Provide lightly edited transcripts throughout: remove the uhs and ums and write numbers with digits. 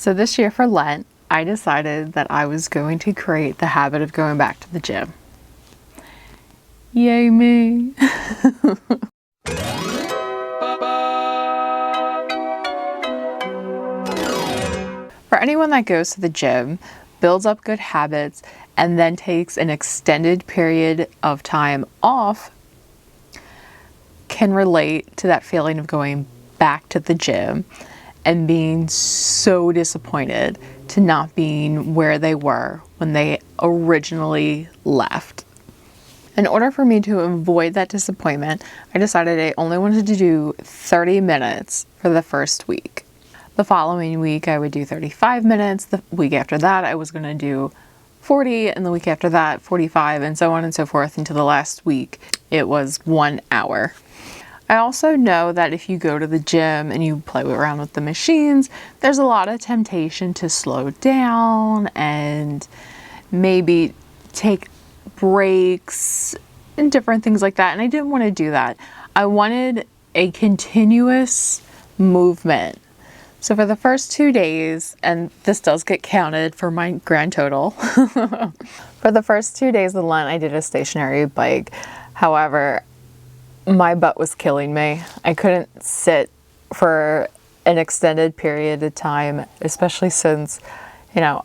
So this year for Lent, I decided that I was going to create the habit of going back to the gym. Yay me! For anyone that goes to the gym, builds up good habits, and then takes an extended period of time off, can relate to that feeling of going back to the gym and being so disappointed to not being where they were when they originally left. In order for me to avoid that disappointment, I decided I only wanted to do 30 minutes for the first week. The following week, I would do 35 minutes. The week after that, I was going to do 40, and the week after that, 45, and so on and so forth until the last week. It was 1 hour. I also know that if you go to the gym and you play around with the machines, there's a lot of temptation to slow down and maybe take breaks and different things like that. And I didn't want to do that. I wanted a continuous movement. So for the first 2 days, and this does get counted for my grand total, for the first 2 days of Lent, I did a stationary bike. However, my butt was killing me. I couldn't sit for an extended period of time, especially since, I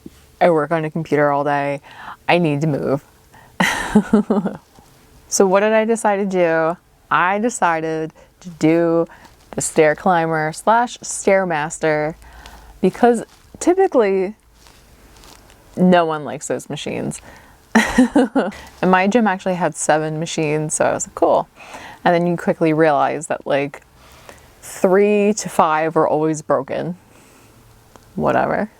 work on a computer all day. I need to move. So what did I decide to do? I decided to do the stair climber / stairmaster because typically no one likes those machines. And my gym actually had 7 machines, so I was like, cool. And then you quickly realize that 3 to 5 are always broken. Whatever.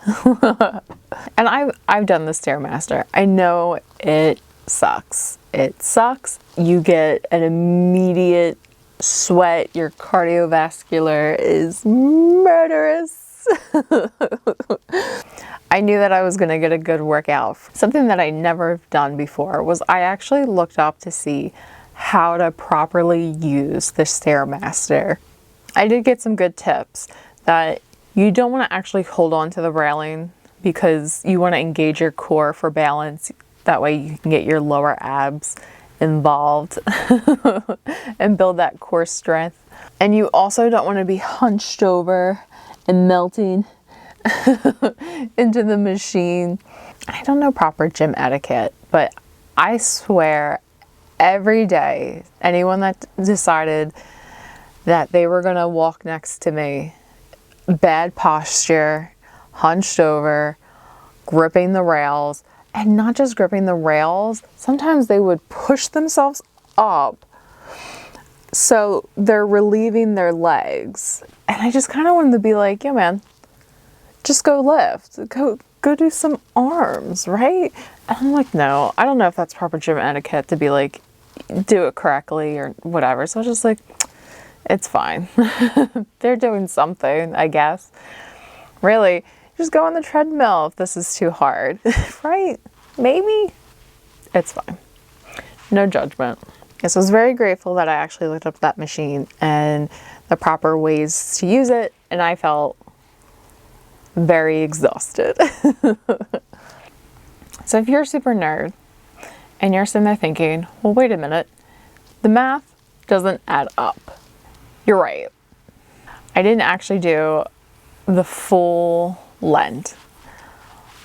And I've done the Stairmaster. I know it sucks. It sucks. You get an immediate sweat. Your cardiovascular is murderous. I knew that I was going to get a good workout. Something that I never have done before was I actually looked up to see how to properly use the Stairmaster. I did get some good tips that you don't want to actually hold on to the railing because you want to engage your core for balance. That way you can get your lower abs involved and build that core strength. And you also don't want to be hunched over and melting into the machine. I don't know proper gym etiquette, but I swear every day, anyone that decided that they were going to walk next to me, bad posture, hunched over, gripping the rails, and not just gripping the rails, sometimes they would push themselves up so they're relieving their legs. And I just kind of wanted to be like, yeah, man, just go lift, go do some arms, right? And I'm like, no, I don't know if that's proper gym etiquette to be like, do it correctly or whatever. So I was just like, it's fine. They're doing something, I guess. Really, just go on the treadmill if this is too hard, right? Maybe. It's fine. No judgment. Yes, I was very grateful that I actually looked up that machine and the proper ways to use it, and I felt very exhausted. So if you're a super nerd and you're sitting there thinking, well, wait a minute, the math doesn't add up. You're right. I didn't actually do the full Lent.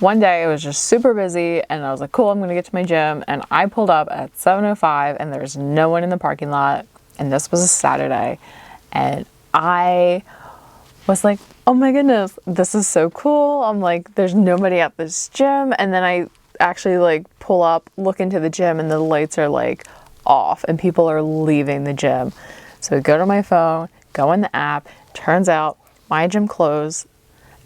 One day I was just super busy and I was like, cool, I'm going to get to my gym. And I pulled up at 7:05 and there's no one in the parking lot. And this was a Saturday. And I was like, oh my goodness, this is so cool. I'm like, there's nobody at this gym. And then I actually pull up, look into the gym, and the lights are off and people are leaving the gym. So I go to my phone, go in the app. Turns out my gym closed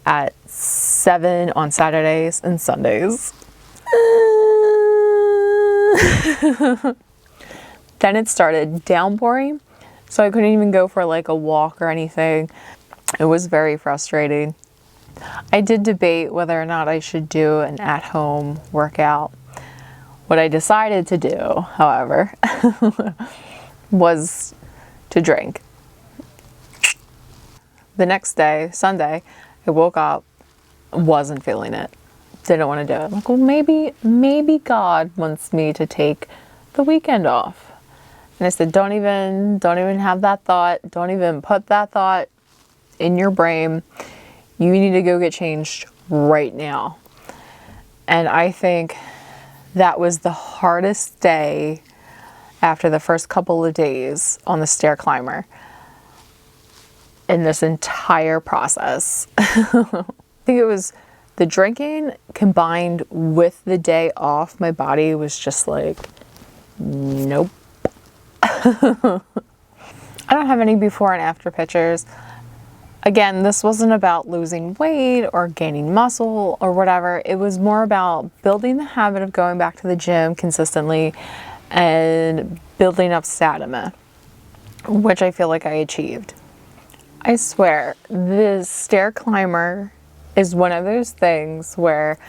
at 7 on Saturdays and Sundays. Then it started downpouring, so I couldn't even go for a walk or anything. It was very frustrating. I did debate whether or not I should do an at-home workout. What I decided to do, however, was to drink. The next day, Sunday, I woke up wasn't feeling it. Didn't want to do it. I'm like, well, maybe God wants me to take the weekend off. And I said, don't even have that thought. Don't even put that thought in your brain. You need to go get changed right now. And I think that was the hardest day after the first couple of days on the stair climber in this entire process. I think it was the drinking combined with the day off. My body was just like, nope. I don't have any before and after pictures. Again, this wasn't about losing weight or gaining muscle or whatever. It was more about building the habit of going back to the gym consistently and building up stamina, which I feel like I achieved. I swear, this stair climber is one of those things where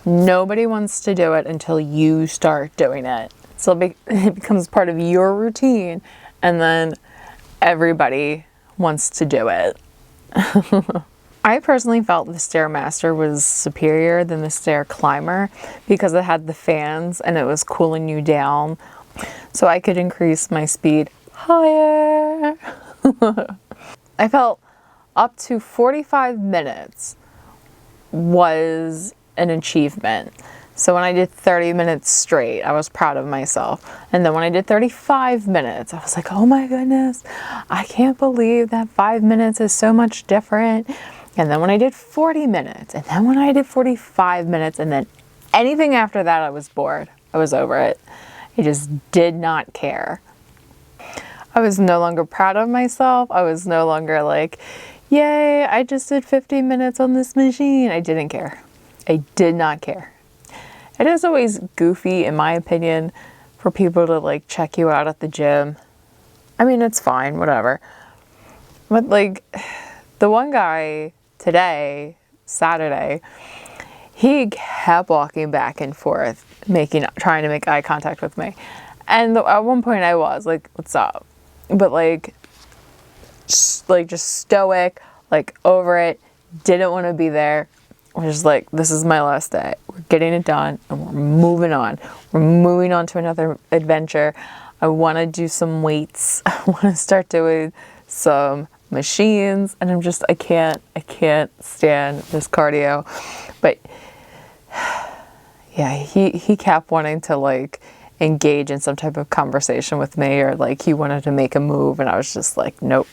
nobody wants to do it until you start doing it. So it becomes part of your routine, and then everybody wants to do it. I personally felt the Stairmaster was superior than the stair climber because it had the fans and it was cooling you down, so I could increase my speed higher. I felt up to 45 minutes was an achievement. So when I did 30 minutes straight, I was proud of myself. And then when I did 35 minutes, I was like, oh my goodness, I can't believe that 5 minutes is so much different. And then when I did 40 minutes, and then when I did 45 minutes, and then anything after that, I was bored. I was over it. I just did not care. I was no longer proud of myself. I was no longer like, yay, I just did 50 minutes on this machine. I didn't care. I did not care. It is always goofy, in my opinion, for people to like check you out at the gym. I mean, it's fine, whatever. But like the one guy today, Saturday, he kept walking back and forth, trying to make eye contact with me. And at one point I was like, what's up? But like just stoic, like over it, didn't want to be there. We're just like, this is my last day. We're getting it done and we're moving on. We're moving on to another adventure. I want to do some weights. I want to start doing some machines, and I can't stand this cardio. But yeah, he kept wanting to like engage in some type of conversation with me, or like he wanted to make a move, and I was just like, nope.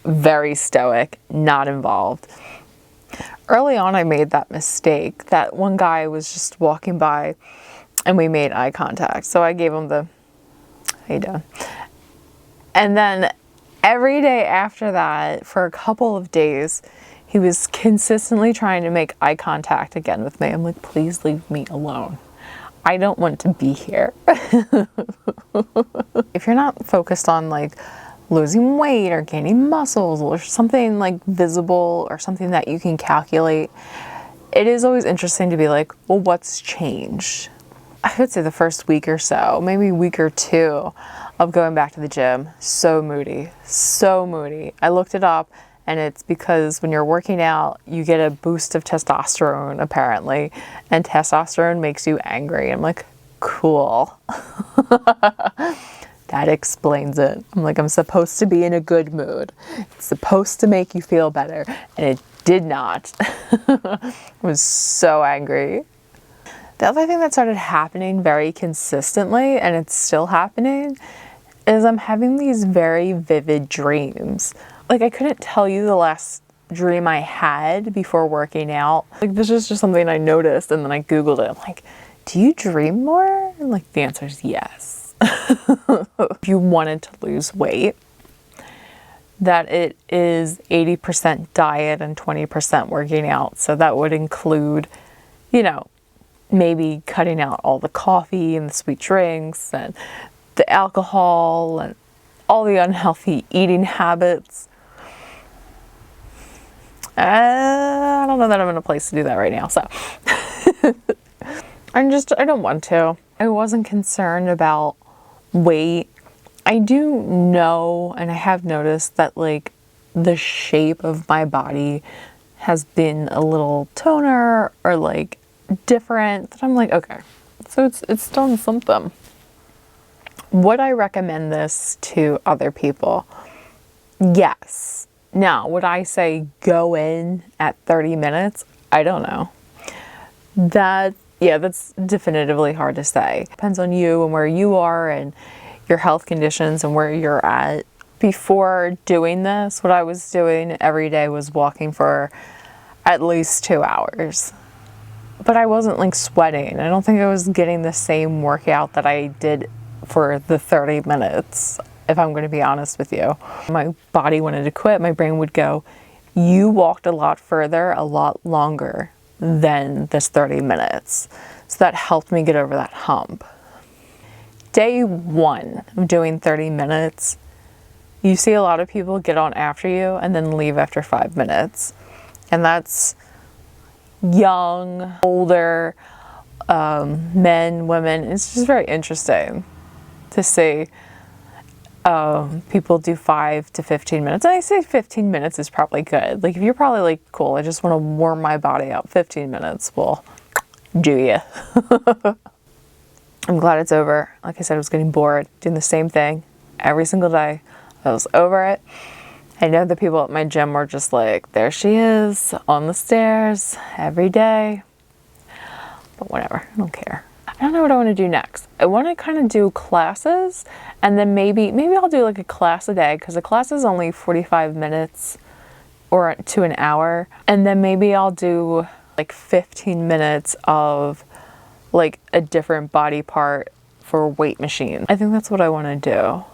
Very stoic, not involved. Early on, I made that mistake. That one guy was just walking by and we made eye contact. So I gave him the, how you doing? And then every day after that, for a couple of days, he was consistently trying to make eye contact again with me. I'm like, please leave me alone. I don't want to be here. If you're not focused on like losing weight or gaining muscles or something like visible or something that you can calculate, it is always interesting to be like, well, what's changed? I would say the first week or so, maybe week or two of going back to the gym, so moody. I looked it up, and it's because when you're working out, you get a boost of testosterone apparently, and testosterone makes you angry. I'm like, cool. That explains it. I'm like, I'm supposed to be in a good mood. It's supposed to make you feel better. And it did not. I was so angry. The other thing that started happening very consistently, and it's still happening, is I'm having these very vivid dreams. Like, I couldn't tell you the last dream I had before working out. Like, this is just something I noticed, and then I Googled it. I'm like, do you dream more? And like, the answer is yes. If you wanted to lose weight, that it is 80% diet and 20% working out. So that would include, you know, maybe cutting out all the coffee and the sweet drinks and the alcohol and all the unhealthy eating habits. I don't know that I'm in a place to do that right now, so I don't want to. I wasn't concerned about weight. I do know, and I have noticed that like the shape of my body has been a little toner or like different, that I'm like, okay, so it's done something. Would I recommend this to other people? Yes. Now, would I say go in at 30 minutes? I don't know. That's definitively hard to say. Depends on you and where you are and your health conditions and where you're at. Before doing this, what I was doing every day was walking for at least 2 hours. But I wasn't like sweating. I don't think I was getting the same workout that I did for the 30 minutes, if I'm going to be honest with you. My body wanted to quit. My brain would go, you walked a lot further, a lot longer than this 30 minutes. So that helped me get over that hump. Day 1 of doing 30 minutes, you see a lot of people get on after you and then leave after 5 minutes. And that's young, older, men, women. It's just very interesting to see people do 5 to 15 minutes. And I say 15 minutes is probably good. Like if you're probably like, cool, I just want to warm my body up, 15 minutes, well, do ya? I'm glad it's over. Like I said, I was getting bored doing the same thing every single day. I was over it. I know the people at my gym were just like, there she is on the stairs every day. But whatever, I don't care. I don't know what I want to do next. I want to kind of do classes, and then maybe I'll do like a class a day, because a class is only 45 minutes or to an hour. And then maybe I'll do like 15 minutes of like a different body part for weight machine. I think that's what I want to do.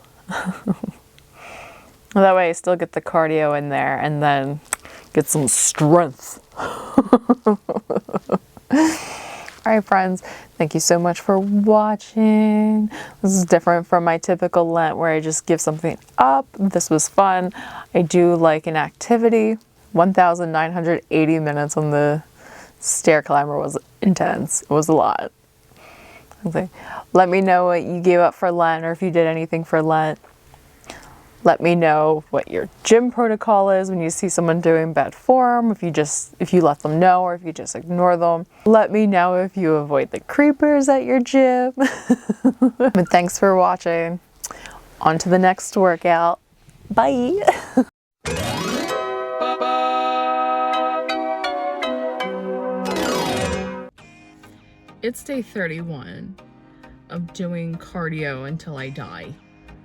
That way I still get the cardio in there and then get some strength. Alright friends, thank you so much for watching. This is different from my typical Lent where I just give something up. This was fun. I do like an activity. 1,980 minutes on the stair climber was intense. It was a lot. Okay. Let me know what you gave up for Lent or if you did anything for Lent. Let me know what your gym protocol is when you see someone doing bad form, if you let them know or if you just ignore them. Let me know if you avoid the creepers at your gym. But thanks for watching. On to the next workout. Bye. It's day 31 of doing cardio until I die.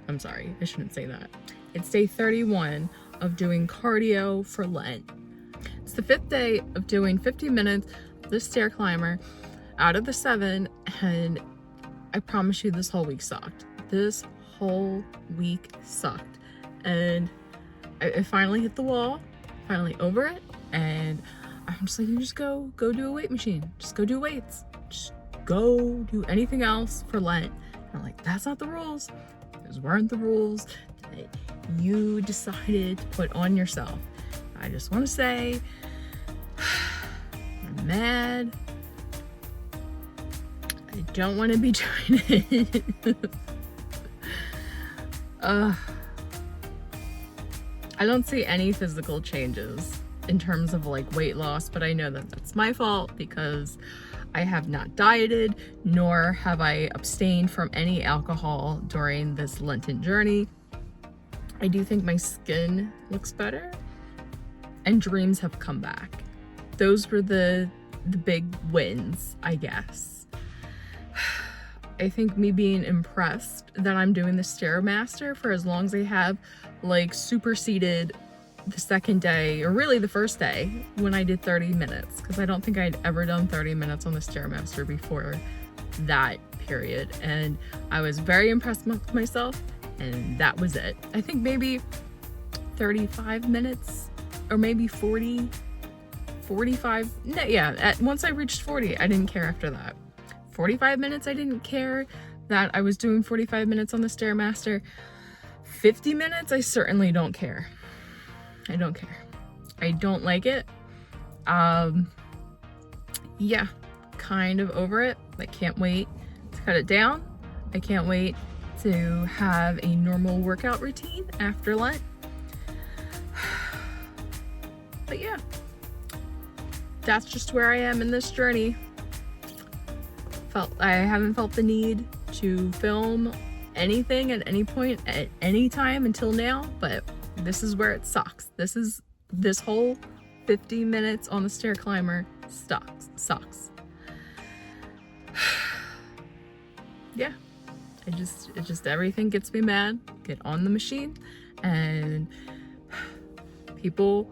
I'm sorry, I shouldn't say that. It's day 31 of doing cardio for Lent. It's the 5th day of doing 50 minutes of this stair climber out of the 7, and I promise you this whole week sucked. This whole week sucked. And I finally hit the wall, finally over it, and I'm just like, you just go do a weight machine. Just go do weights. Just go do anything else for Lent. And I'm like, that's not the rules. Those weren't the rules that you decided to put on yourself. I just want to say, I'm mad. I don't want to be doing it. I don't see any physical changes in terms of like weight loss, but I know that that's my fault because I have not dieted, nor have I abstained from any alcohol during this Lenten journey. I do think my skin looks better and dreams have come back. Those were the big wins, I guess. I think me being impressed that I'm doing the Stairmaster for as long as I have, like, superseded the second day, or really the first day, when I did 30 minutes, because I don't think I'd ever done 30 minutes on the Stairmaster before that period, and I was very impressed with myself, and that was it. I think maybe 35 minutes, or maybe 40, 45, no, yeah, once I reached 40, I didn't care after that. 45 minutes, I didn't care that I was doing 45 minutes on the Stairmaster. 50 minutes, I certainly don't care. I don't care. I don't like it. Yeah, kind of over it. I can't wait to cut it down. I can't wait to have a normal workout routine after Lent. But yeah, that's just where I am in this journey. I haven't felt the need to film anything at any point at any time until now, but this is where it sucks. This whole 50 minutes on the stair climber sucks. Yeah, it just everything gets me mad. Get on the machine and people,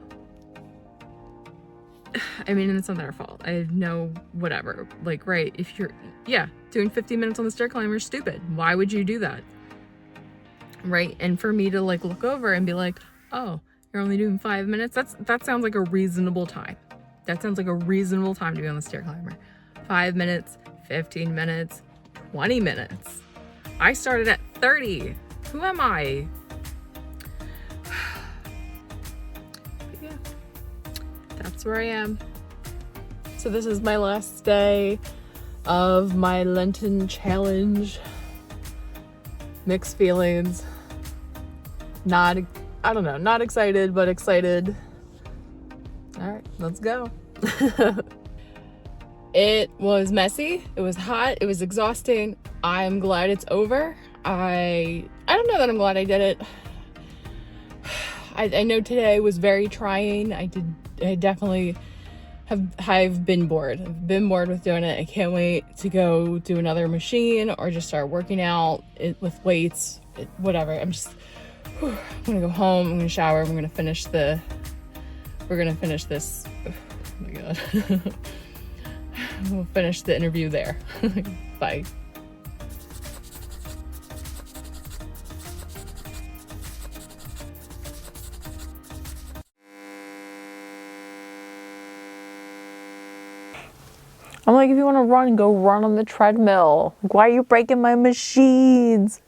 I mean, it's not their fault. I have no whatever. Like, right, if you're, doing 50 minutes on the stair climber is stupid. Why would you do that? Right? And for me to like look over and be like, oh, you're only doing 5 minutes? That sounds like a reasonable time. That sounds like a reasonable time to be on the stair climber. 5 minutes, 15 minutes, 20 minutes. I started at 30. Who am I? But yeah, that's where I am. So this is my last day of my Lenten challenge. Mixed feelings. Not excited, but excited. All right, let's go. It was messy. It was hot. It was exhausting. I'm glad it's over. I don't know that I'm glad I did it. I know today was very trying. I definitely I've been bored. I've been bored with doing it. I can't wait to go do another machine or just start working out with weights, whatever. I'm gonna go home. I'm gonna shower. We're gonna finish this. Oh my God. We'll finish the interview there. Bye. I'm like, if you want to run, go run on the treadmill. Like, why are you breaking my machines?